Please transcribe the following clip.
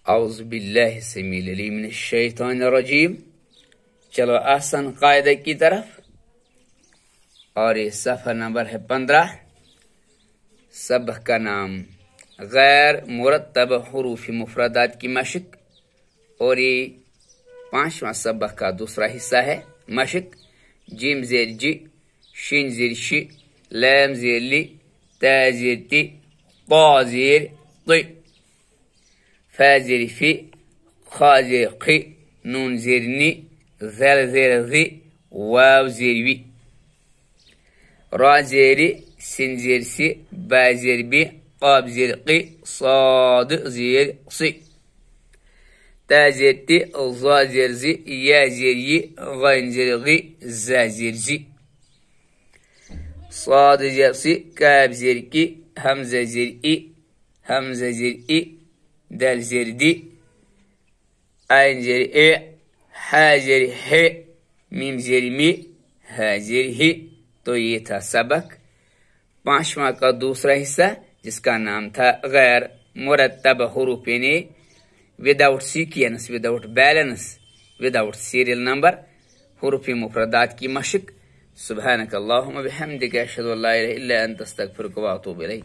औज़ु बिल्लाहि समीउल अलीम मिनश शैतानिर रजीम। चलो आसान कायदे की तरफ, और ये सफ़ा नंबर है 15। सबक का नाम गैर मुरत्तब हुरूफ मुफरदात की मशक, और ये 5वां सबक का दूसरा हिस्सा है मशक। जिम ज़ेर जी, शिन ज़ेर शि, लैम ज़ेर लि, ता ज़ेर ति, क़ा ज़ेर क़ि, फा ज़ेर फि, खा ज़ेर ख़ि, नून ज़ेर नि, ज़ल ज़ेर ज़ि, वाव ज़ेर वी, रा ज़ेर सिन ज़ेर सि, बा ज़ेर बि, क़ाफ ज़ेर क़ि, साद ज़ेर सी, ता ज़ेर ति, ज़ा ज़ेर ज़ि, या ज़ेर यि, ग़ैन ज़ेर ग़ि, ज़ा ज़ेर ज़ि, साद ज़ेर सि, काफ ज़ेर कि, हमज़ा ज़ेर इ, हमज़ा ज़ेर इ, दल ज़ेर दि, आइन ज़ेर ए, हा ज़ेर हे, मीम ज़ेर मी, हा ज़ेर ही। तो ये था सबक 5वां का दूसरा हिस्सा, जिसका नाम था गैर मुरत्तब हुरूफ, यानी without sequence, without balance, without serial number, हुरूफ मुफरदात की मशक। सुब्हानक अल्लाहुम्मा बिहम्दिक, अशहदु अल्ला इलाहा इल्ला अंत, अस्तगफिरुक व अतूबु इलैक।